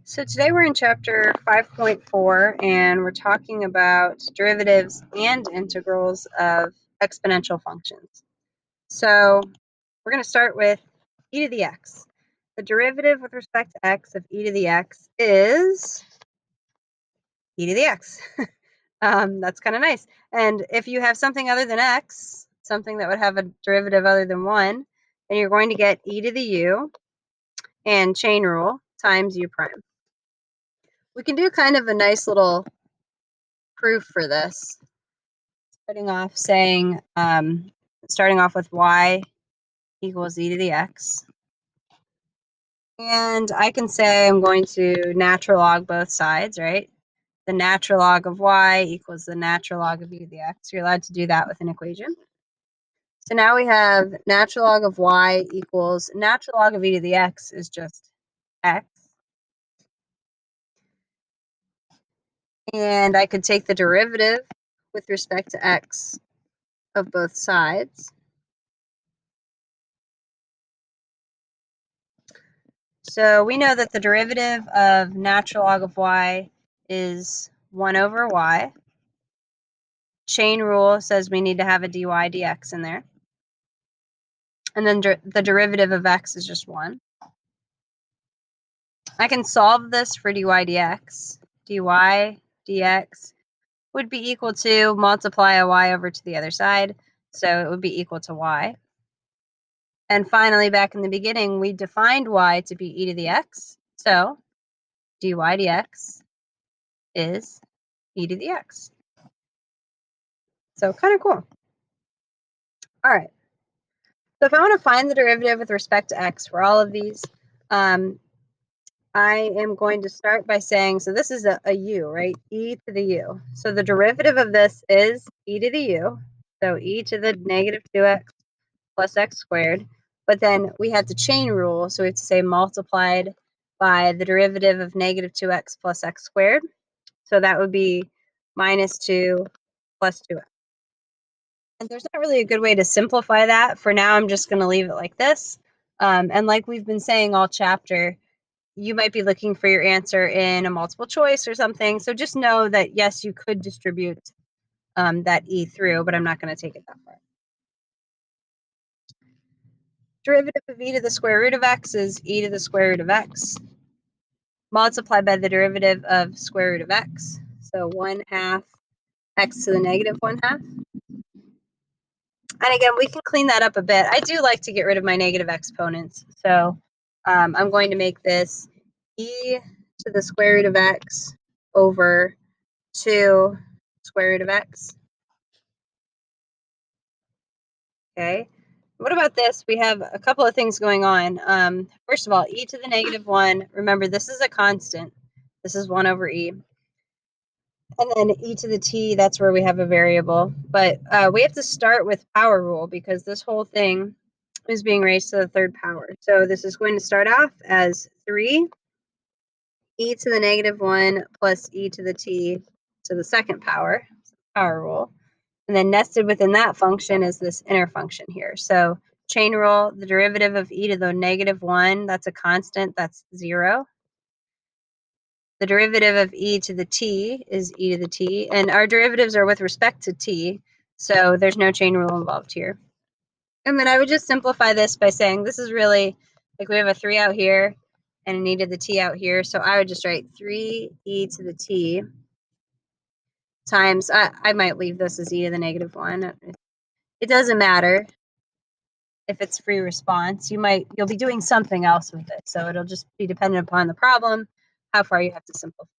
So today we're in chapter 5.4 and we're talking about derivatives and integrals of exponential functions. So we're going to start with e to the x. The derivative with respect to x of e to the x is e to the x. That's kind of nice. And if you have something other than x, something that would have a derivative other than 1, then you're going to get e to the u and chain rule times u prime. We can do kind of a nice little proof for this. Starting off with y equals e to the x. And I can say I'm going to natural log both sides, right? The natural log of y equals the natural log of e to the x. You're allowed to do that with an equation. So now we have natural log of y equals natural log of e to the x is just x. And I could take the derivative with respect to x of both sides. So we know that the derivative of natural log of y is 1 over y. Chain rule says we need to have a dy dx in there. And then the derivative of x is just 1. I can solve this for dy dx. dy dx would be equal to multiply a y over to the other side. So it would be equal to y. And finally, back in the beginning, we defined y to be e to the x. So dy dx is e to the x. So kind of cool. All right. So if I want to find the derivative with respect to x for all of these, I am going to start by saying, so this is a u, right? E to the u. So the derivative of this is e to the u. So e to the negative 2x plus x squared. But then we have the chain rule. So we have to say multiplied by the derivative of negative 2x plus x squared. So that would be minus 2 plus 2x. And there's not really a good way to simplify that. For now, I'm just going to leave it like this. And like we've been saying all chapter, you might be looking for your answer in a multiple choice or something. So just know that, yes, you could distribute that e through, but I'm not going to take it that far. Derivative of e to the square root of x is e to the square root of x multiplied by the derivative of square root of x. So 1/2 x to the negative 1/2. And again, we can clean that up a bit. I do like to get rid of my negative exponents. So I'm going to make this e to the square root of x over 2 square root of x. Okay. What about this? We have a couple of things going on. First of all, e to the negative 1. Remember, this is a constant. This is 1 over e. And then e to the t, that's where we have a variable. But we have to start with power rule because this whole thing is being raised to the third power. So this is going to start off as 3 e to the negative 1 plus e to the t to the second power, power rule. And then nested within that function is this inner function here. So chain rule, the derivative of e to the negative 1, that's a constant, that's 0. The derivative of e to the t is e to the t, and our derivatives are with respect to t, so there's no chain rule involved here. And then I would just simplify this by saying this is really, like we have a 3 out here and an e to the t out here, so I would just write 3 e to the t times, I might leave this as e to the negative 1. It doesn't matter if it's free response. You'll be doing something else with it, so it'll just be dependent upon the problem, how far you have to simplify.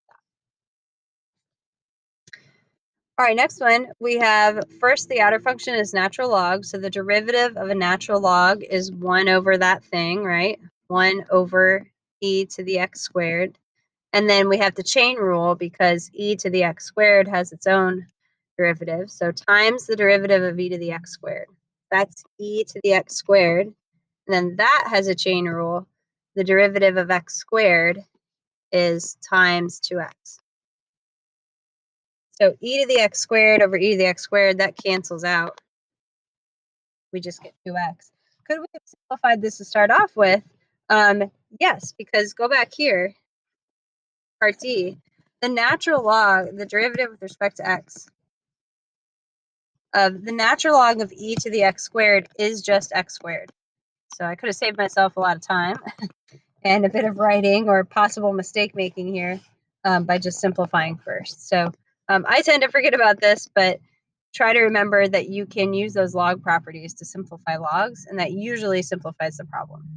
All right, next one, we have first the outer function is natural log. So the derivative of a natural log is 1 over that thing, right? 1 over e to the x squared. And then we have the chain rule because e to the x squared has its own derivative. So times the derivative of e to the x squared. That's e to the x squared. And then that has a chain rule. The derivative of x squared is times 2x. So e to the x squared over e to the x squared, that cancels out. We just get 2x. Could we have simplified this to start off with? Yes, because go back here. Part D, the natural log, the derivative with respect to x of the natural log of e to the x squared is just x squared. So I could have saved myself a lot of time and a bit of writing or possible mistake making here by just simplifying first. So I tend to forget about this, but try to remember that you can use those log properties to simplify logs, and that usually simplifies the problem.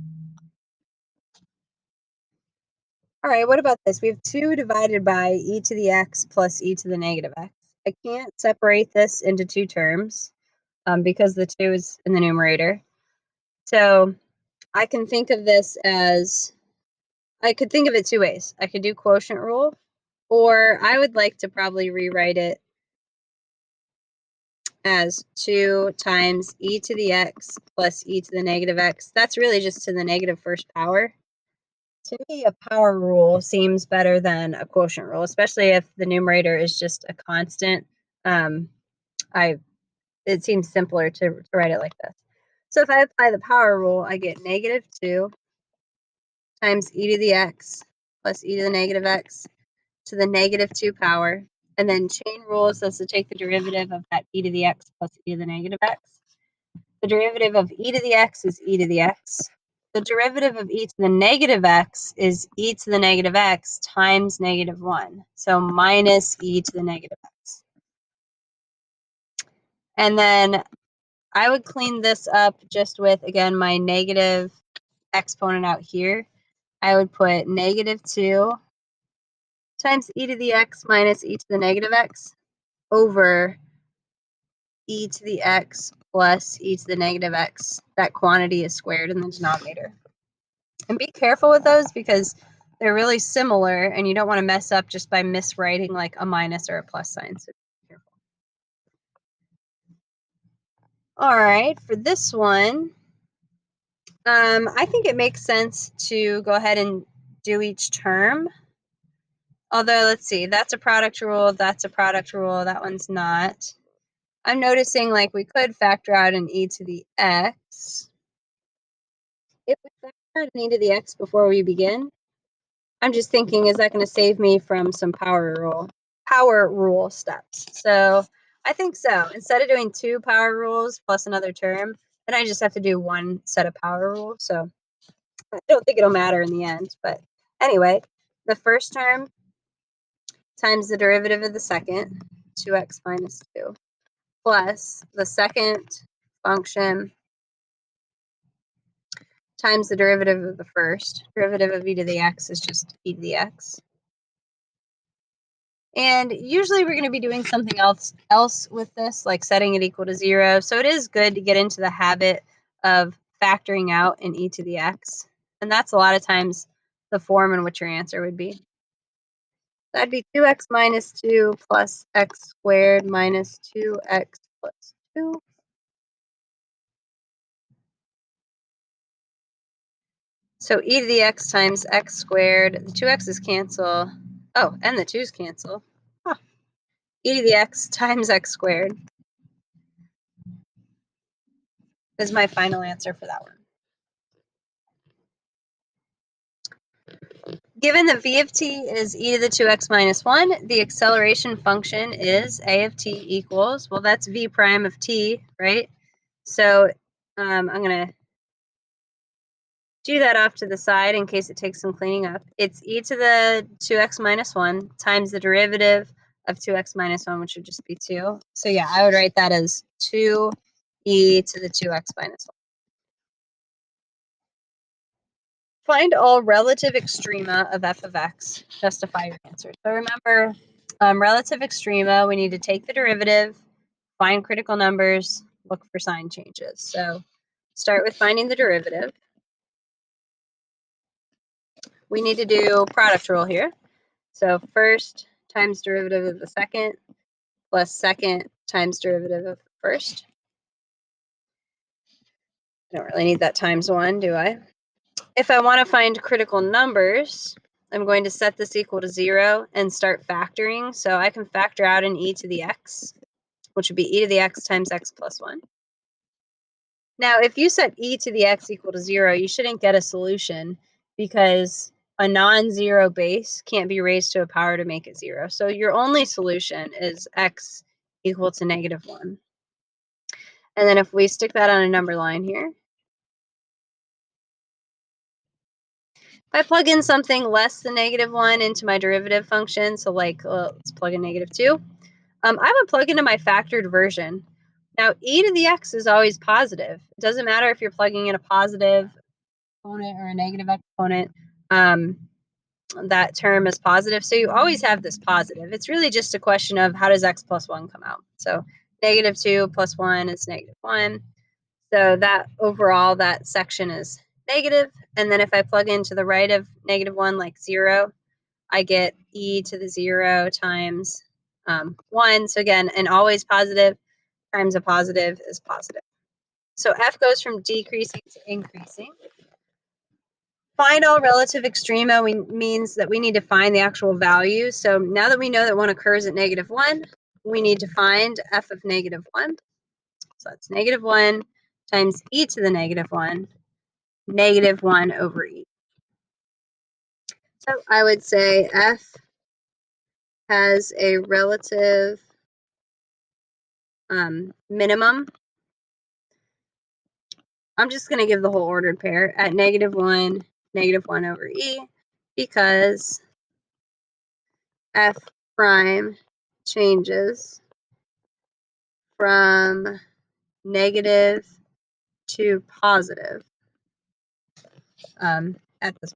All right, what about this? We have 2 divided by e to the x plus e to the negative x. I can't separate this into 2 terms because the 2 is in the numerator. So I can think of this as, I could think of it 2 ways. I could do quotient rule, or I would like to probably rewrite it as 2 times e to the x plus e to the negative x. That's really just to the negative first power. To me, a power rule seems better than a quotient rule, especially if the numerator is just a constant. It seems simpler to write it like this. So if I apply the power rule, I get negative 2 times e to the x plus e to the negative x to the negative 2 power. And then chain rule says to take the derivative of that e to the x plus e to the negative x. The derivative of e to the x is e to the x. The derivative of e to the negative x is e to the negative x times negative 1. So minus e to the negative x. And then I would clean this up just with, again, my negative exponent out here. I would put negative 2 times e to the x minus e to the negative x over e to the x plus e to the negative x. That quantity is squared in the denominator. And be careful with those because they're really similar and you don't want to mess up just by miswriting like a minus or a plus sign. So be careful. All right, for this one, I think it makes sense to go ahead and do each term. Although, let's see, that's a product rule, that's a product rule, that one's not. I'm noticing like we could factor out an e to the x. If we factor out an e to the x before we begin, I'm just thinking, is that going to save me from some power rule steps? So I think so. Instead of doing 2 power rules plus another term, then I just have to do 1 set of power rules. So I don't think it'll matter in the end. But anyway, the first term times the derivative of the second, 2x minus 2, plus the second function times the derivative of the first. Derivative of e to the x is just e to the x. And usually we're going to be doing something else with this, like setting it equal to 0. So it is good to get into the habit of factoring out an e to the x. And that's a lot of times the form in which your answer would be. That'd be 2x minus 2 plus x squared minus 2x plus 2. So e to the x times x squared, the 2x's cancel. Oh, and the 2's cancel. Huh. E to the x times x squared is my final answer for that one. Given that v of t is e to the 2x minus 1, the acceleration function is a of t equals, well, that's v prime of t, right? So I'm going to do that off to the side in case it takes some cleaning up. It's e to the 2x minus 1 times the derivative of 2x minus 1, which would just be 2. So yeah, I would write that as 2e to the 2x minus 1. Find all relative extrema of f of x. Justify your answer. So remember, relative extrema, we need to take the derivative, find critical numbers, look for sign changes. So start with finding the derivative. We need to do product rule here. So first times derivative of the second plus second times derivative of the first. I don't really need that times 1, do I? If I want to find critical numbers, I'm going to set this equal to 0 and start factoring. So I can factor out an e to the x, which would be e to the x times x plus 1. Now, if you set e to the x equal to 0, you shouldn't get a solution because a non-zero base can't be raised to a power to make it 0. So your only solution is x equal to -1. And then if we stick that on a number line here, if I plug in something less than -1 into my derivative function, so like let's plug in -2, I would plug into my factored version. Now e to the x is always positive. It doesn't matter if you're plugging in a positive exponent or a negative exponent. That term is positive, so you always have this positive. It's really just a question of how does x plus 1 come out. So -2 plus 1 is -1. So that overall, that section is negative. And then if I plug into the right of -1, like 0, I get e to the 0 times 1. So again, and always positive times a positive is positive. So f goes from decreasing to increasing. Find all relative extrema means that we need to find the actual value. So now that we know that one occurs at -1, we need to find f of -1. So that's -1 times e to the -1, -1 over e. So I would say f has a relative minimum. I'm just going to give the whole ordered pair at -1, -1 over e, because f prime changes from negative to positive at this.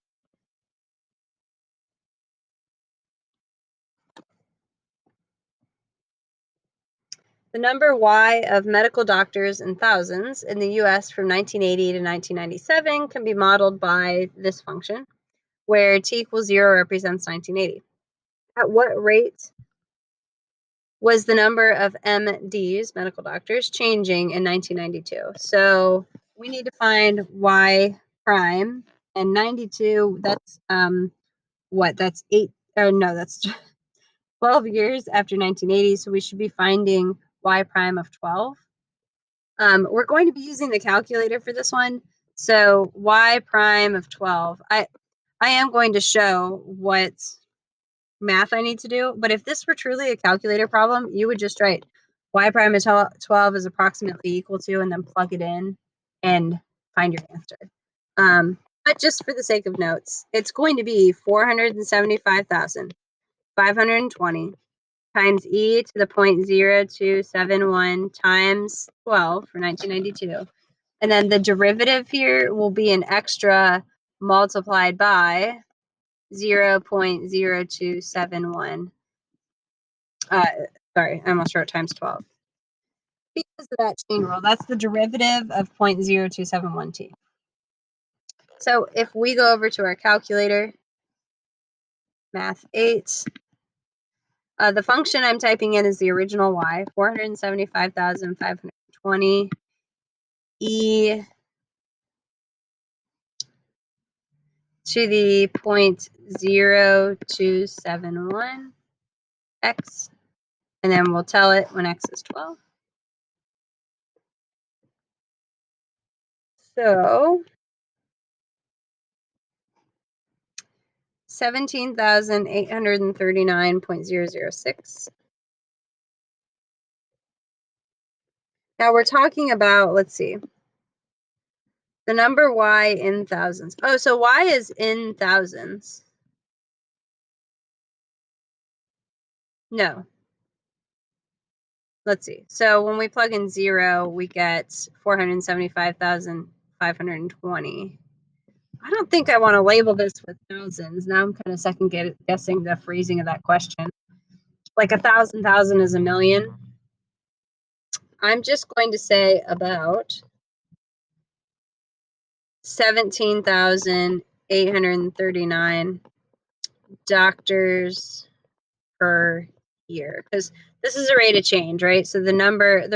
The number y of medical doctors in thousands in the US from 1980 to 1997 can be modeled by this function, where t equals 0 represents 1980. At what rate was the number of MDs, medical doctors, changing in 1992? So we need to find y prime, and 92, that's what? That's 8, or no, that's 12 years after 1980, so we should be finding y prime of 12. We're going to be using the calculator for this one. So y prime of 12. I am going to show what math I need to do, but if this were truly a calculator problem, you would just write y prime of 12 is approximately equal to, and then plug it in and find your answer. But just for the sake of notes, it's going to be 475,520 times e to the 0.0271 times 12 for 1992. And then the derivative here will be an extra multiplied by 0.0271. Sorry, I almost wrote times 12. Because of that chain rule, that's the derivative of 0.0271t. So if we go over to our calculator, math 8, the function I'm typing in is the original y, 475,520 e to the 0.0271 x, and then we'll tell it when x is 12. So 17,839.006. Now we're talking about, let's see, the number y in thousands. Oh, so y is in thousands. No. Let's see. So when we plug in 0, we get 475,520. I don't think I want to label this with thousands. Now I'm kind of second guessing the phrasing of that question. Like 1,000 is a million. I'm just going to say about 17,839 doctors per year, because this is a rate of change, right? So the number,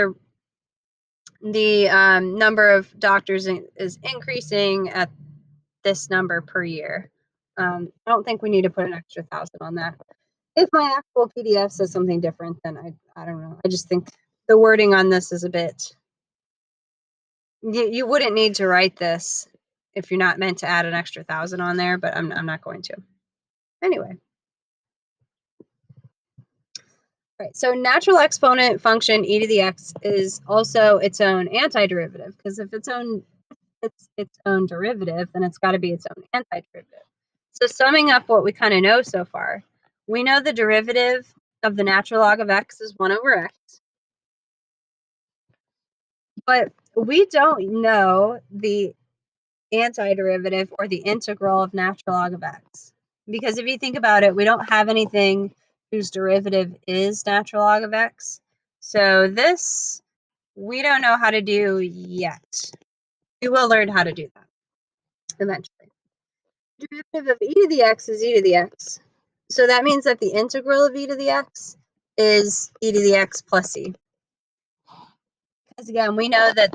number of doctors is increasing at this number per year. I don't think we need to put an extra 1,000 on that. If my actual PDF says something different, then I don't know. I just think the wording on this is a bit, you wouldn't need to write this if you're not meant to add an extra 1,000 on there, but I'm not going to. Anyway. Right, so natural exponent function e to the x is also its own antiderivative, because if it's its own derivative, then it's got to be its own antiderivative. So summing up what we kind of know so far, we know the derivative of the natural log of x is 1 over x, but we don't know the antiderivative or the integral of natural log of x. Because if you think about it, we don't have anything whose derivative is natural log of x. So this, we don't know how to do yet. We will learn how to do that eventually. Derivative of e to the x is e to the x. So that means that the integral of e to the x is e to the x plus c. Because again, we know that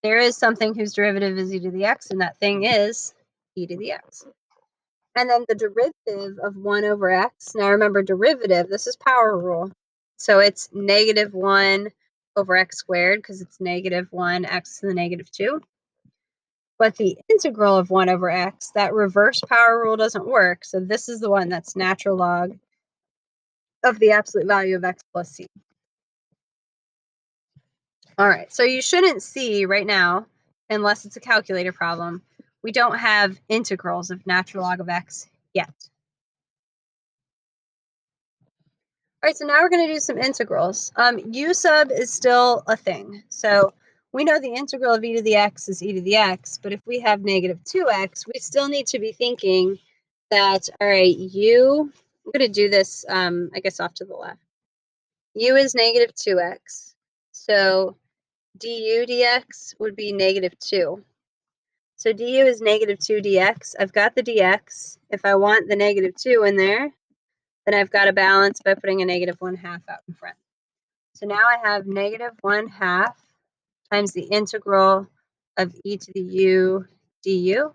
there is something whose derivative is e to the x, and that thing is e to the x. And then the derivative of 1 over x, now remember derivative, this is power rule. So it's negative 1 over x squared, because it's negative 1 x to the negative 2. But the integral of 1 over x, that reverse power rule doesn't work. So this is the one that's natural log of the absolute value of x plus c. All right, so you shouldn't see right now, unless it's a calculator problem, we don't have integrals of natural log of x yet. All right, so now we're going to do some integrals. U sub is still a thing. So we know the integral of e to the x is e to the x, but if we have negative 2x, we still need to be thinking that, all right, u, I'm going to do this, I guess, off to the left. U is negative 2x. So du dx would be negative 2. So du is negative 2 dx. I've got the dx. If I want the negative 2 in there, then I've got to balance by putting a negative 1/2 out in front. So now I have negative 1/2 times the integral of e to the u du.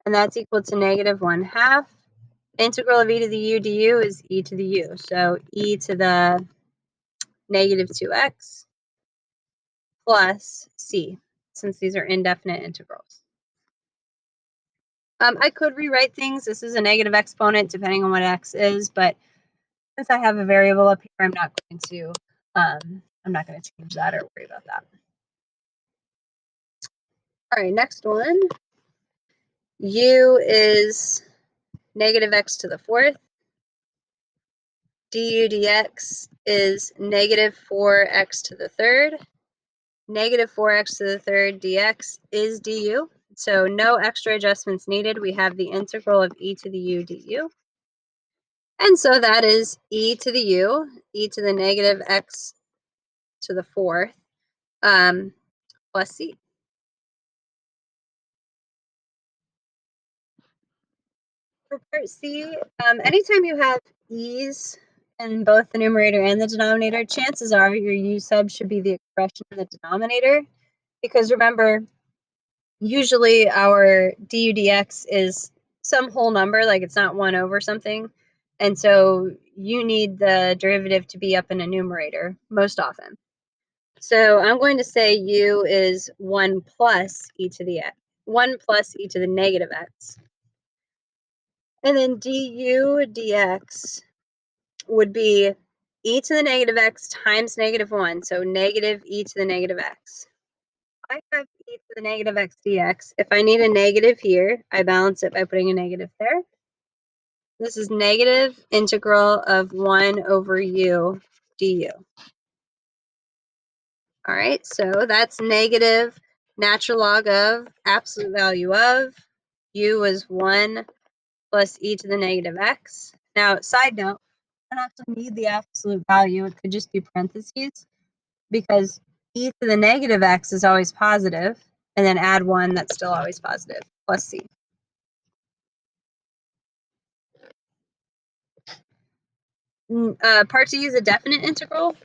And that's equal to negative 1/2. Integral of e to the u du is e to the u. So e to the negative 2x plus c, since these are indefinite integrals. I could rewrite things. This is a negative exponent depending on what x is, but since I have a variable up here, I'm not going to change that or worry about that. All right, next one. U is negative x to the 4th. Du dx is negative 4x to the 3rd. Negative 4x to the 3rd dx is du. So no extra adjustments needed. We have the integral of e to the u du. And so that is e to the u, e to the negative x to the 4th, plus c. For part C, anytime you have e's in both the numerator and the denominator, chances are your u sub should be the expression in the denominator. Because remember, usually our du dx is some whole number, like it's not 1 over something. And so you need the derivative to be up in a numerator most often. So I'm going to say u is 1 plus e to the x, 1 plus e to the negative x. And then du dx would be e to the negative x times negative 1, so negative e to the negative x. I have e to the negative x dx. If I need a negative here, I balance it by putting a negative there. This is negative integral of 1 over u du. All right, so that's negative natural log of absolute value of u is 1 plus e to the negative x. Now, side note, I don't actually need the absolute value. It could just be parentheses, because e to the negative x is always positive, and then add 1, that's still always positive, plus c. Part C is a definite integral.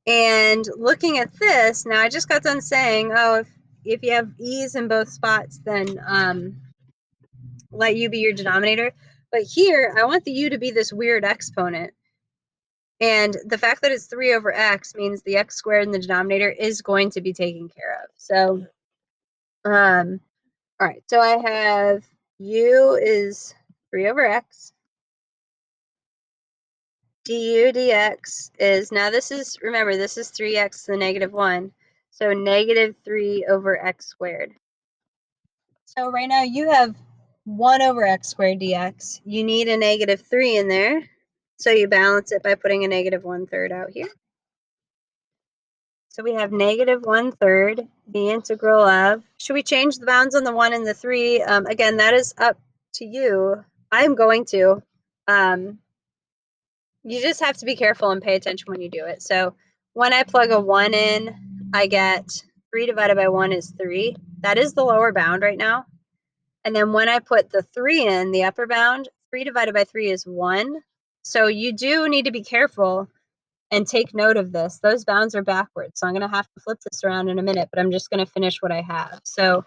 And looking at this, now I just got done saying, oh, if you have e's in both spots, then let u be your denominator. But here, I want the u to be this weird exponent. And the fact that it's 3 over x means the x squared in the denominator is going to be taken care of. So All right, so I have u is 3 over x. Du dx is, now this is, remember, this is 3x to the negative 1. So negative 3 over x squared. So right now you have 1 over x squared dx. You need a negative 3 in there. So you balance it by putting a negative 1/3 out here. So we have negative 1/3, the integral of, should we change the bounds on the 1 and the 3? Again, that is up to you. I'm going to. You just have to be careful and pay attention when you do it. So when I plug a 1 in, I get 3 divided by 1 is 3. That is the lower bound right now. And then when I put the 3 in, the upper bound, 3 divided by 3 is 1. So you do need to be careful and take note of this. Those bounds are backwards. So I'm going to have to flip this around in a minute, but I'm just going to finish what I have. So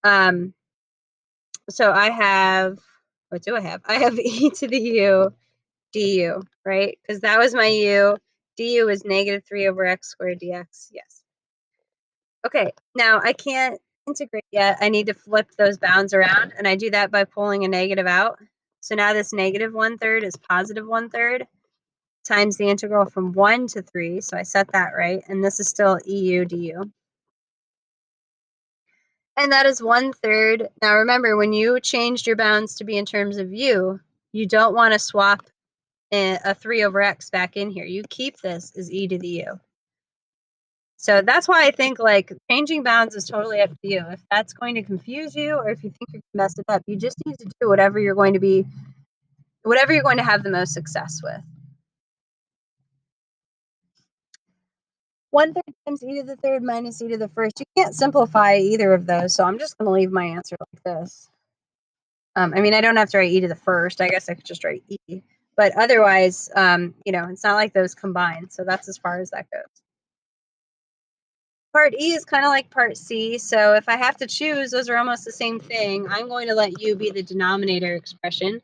I have, what do I have? I have e to the u du, right? Because that was my u. Du is negative 3 over x squared dx. Yes. Okay, now I can't integrate yet. I need to flip those bounds around, and I do that by pulling a negative out. So now this negative 1/3 is positive 1/3 times the integral from 1 to 3. So I set that right, and this is still eu du. And that is 1/3. Now remember, when you changed your bounds to be in terms of u, you don't want to swap a 3 over x back in here. You keep this as e to the u. So that's why I think like changing bounds is totally up to you. If that's going to confuse you, or if you think you're gonna mess it up, you just need to do whatever you're going to have the most success with. 1/3 times e to the third minus e to the first. You can't simplify either of those, so I'm just going to leave my answer like this. I mean, I don't have to write e to the first. I guess I could just write e. But otherwise, it's not like those combine. So that's as far as that goes. Part E is kind of like part C. So if I have to choose, those are almost the same thing. I'm going to let u be the denominator expression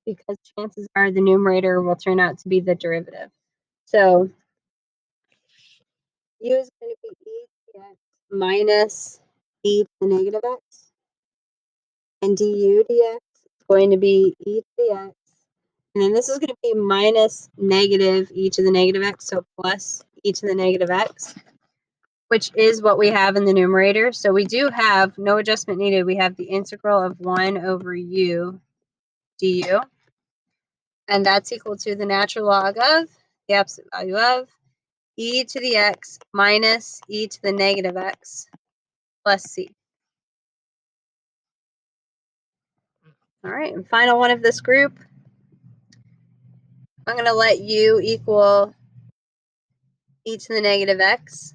because chances are the numerator will turn out to be the derivative. So u is going to be e to the x minus e to the negative x. And du dx is going to be e to the x. And then this is going to be minus negative e to the negative x, so plus e to the negative x, which is what we have in the numerator. So we do have, no adjustment needed, we have the integral of 1 over u du. And that's equal to the natural log of the absolute value of e to the x minus e to the negative x plus c. All right, and final one of this group, I'm going to let u equal e to the negative x.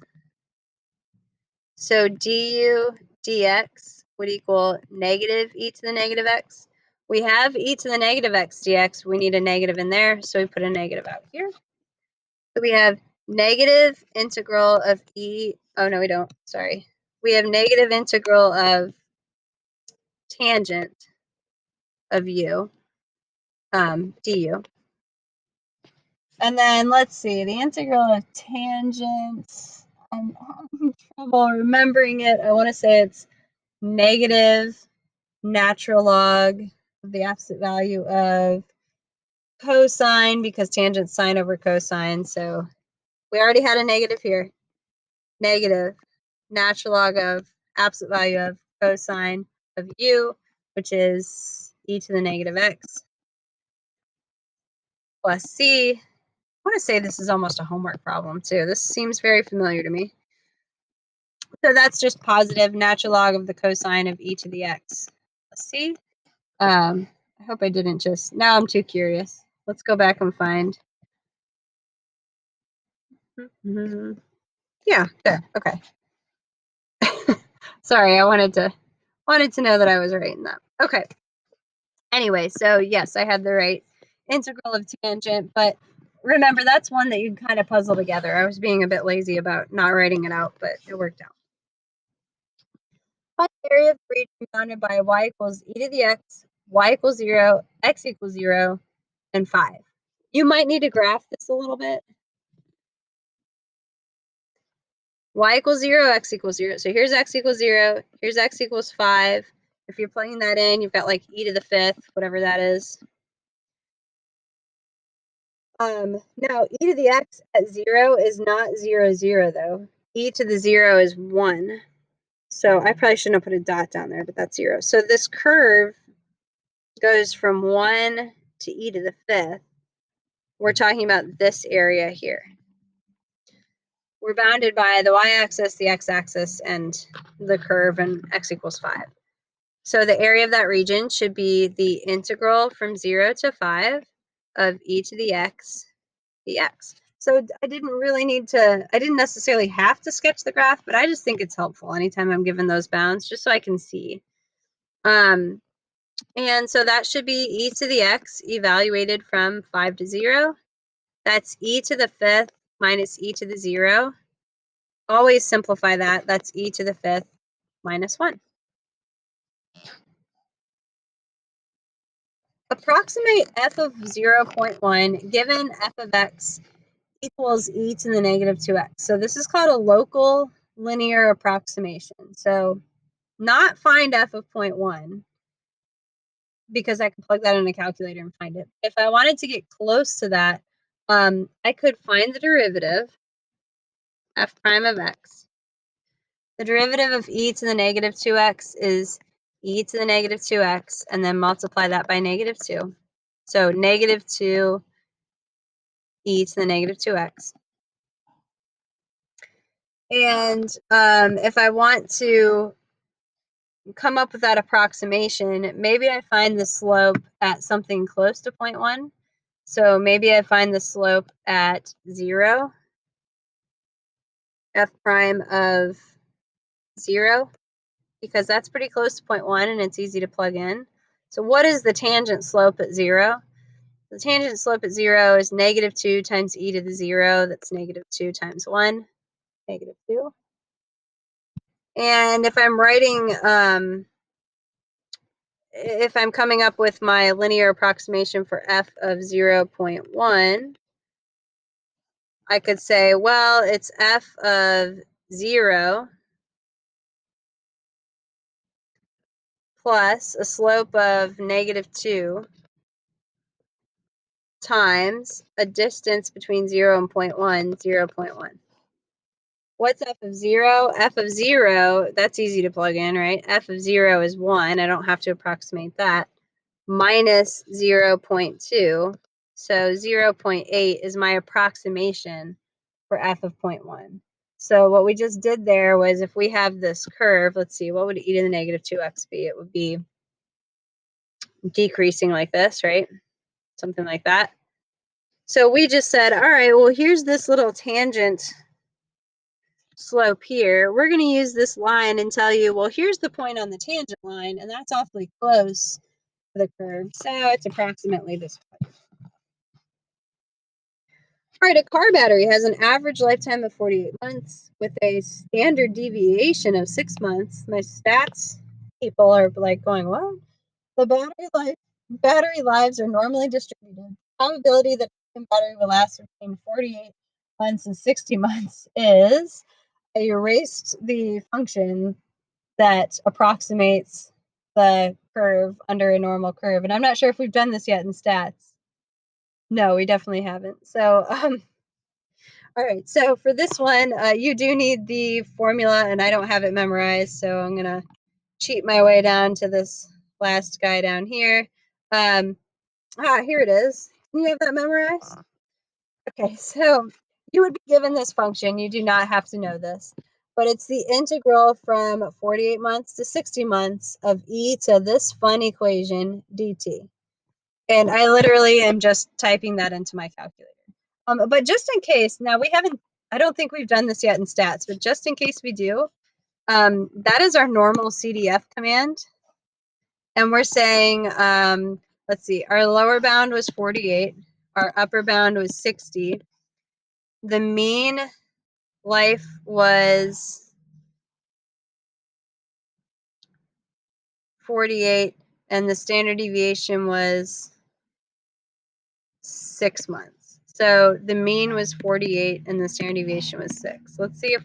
So du dx would equal negative e to the negative x. We have e to the negative x dx. We need a negative in there, so we put a negative out here. So we have negative integral of e. Oh, no, we don't. Sorry. We have negative integral of tangent of u du. And then let's see, the integral of tangent, I'm having trouble remembering it. I want to say it's negative natural log of the absolute value of cosine, because tangent sine over cosine. So we already had a negative here. Negative natural log of absolute value of cosine of u, which is e to the negative x plus c. I want to say this is almost a homework problem too. This seems very familiar to me. So that's just positive natural log of the cosine of e to the x plus c. I hope I didn't just, now I'm too curious. Let's go back and find. Yeah, there. Okay. Sorry, I wanted to know that I was right in that. Okay. Anyway, so yes, I had the right integral of tangent, but remember that's one that you kind of puzzle together. I was being a bit lazy about not writing it out, but it worked out. Find the area of the region bounded by y equals e to the x, y equals 0, x equals 0, and 5. You might need to graph this a little bit. y equals 0, x equals 0. So here's x equals 0, here's x equals 5. If you're plugging that in, you've got like e to the 5th, whatever that is. Now, e to the x at 0 is not 0, 0, though. E to the 0 is 1. So I probably shouldn't have put a dot down there, but that's 0. So this curve goes from 1 to e to the 5th. We're talking about this area here. We're bounded by the y-axis, the x-axis, and the curve, and x equals 5. So the area of that region should be the integral from 0 to 5 of e to the x dx. So I didn't necessarily have to sketch the graph, but I just think it's helpful anytime I'm given those bounds, just so I can see. And so that should be e to the x evaluated from 5 to 0. That's e to the 5th minus e to the 0. Always simplify that. That's e to the 5th minus 1. Approximate f of 0.1 given f of x equals e to the negative 2x. So this is called a local linear approximation. So not find f of 0.1, because I can plug that in a calculator and find it. If I wanted to get close to that, I could find the derivative, f prime of x. The derivative of e to the negative 2x is e to the negative 2x, and then multiply that by negative 2. So negative 2 e to the negative 2x. And if I want to come up with that approximation, maybe I find the slope at something close to 0.1. So maybe I find the slope at 0, f prime of 0, because that's pretty close to 0.1 and it's easy to plug in. So what is the tangent slope at 0? The tangent slope at 0 is negative 2 times e to the 0. That's negative 2 times 1, negative 2. And if I'm writing, if I'm coming up with my linear approximation for f of 0.1, I could say, well, it's f of 0 plus a slope of negative 2 times a distance between 0 and 0.1, 0.1. What's f of 0? F of 0, that's easy to plug in, right? F of 0 is 1. I don't have to approximate that. Minus 0.2. So 0.8 is my approximation for f of 0.1. So what we just did there was, if we have this curve, let's see, what would e to the negative 2x be? It would be decreasing like this, right? Something like that. So we just said, all right, well, here's this little tangent slope here. We're going to use this line and tell you, well, here's the point on the tangent line, and that's awfully close to the curve. So it's approximately this way. All right, a car battery has an average lifetime of 48 months with a standard deviation of 6 months. My stats people are like going, well, the battery lives are normally distributed. Probability that a battery will last between 48 months and 60 months is, I erased the function that approximates the curve under a normal curve. And I'm not sure if we've done this yet in stats. No, we definitely haven't. So, all right. So for this one, you do need the formula, and I don't have it memorized. So I'm going to cheat my way down to this last guy down here. Here it is. Can you have that memorized? Okay, so you would be given this function. You do not have to know this, but it's the integral from 48 months to 60 months of e to this fun equation dt. And I literally am just typing that into my calculator. But just in case, now I don't think we've done this yet in stats, but just in case we do, that is our normal CDF command. And we're saying, let's see, our lower bound was 48, our upper bound was 60. The mean life was 48, and the standard deviation was 6 months. So the mean was 48, and the standard deviation was 6. Let's see if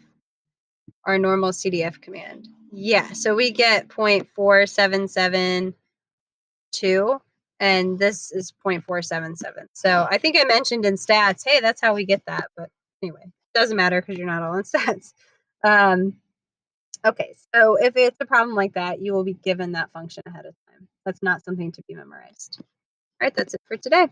our normal CDF command. Yeah, so we get 0.4772, and this is 0.477. So I think I mentioned in stats, hey, that's how we get that. But anyway, doesn't matter because you're not all in stats. Okay, so if it's a problem like that, you will be given that function ahead of time. That's not something to be memorized. All right, that's it for today.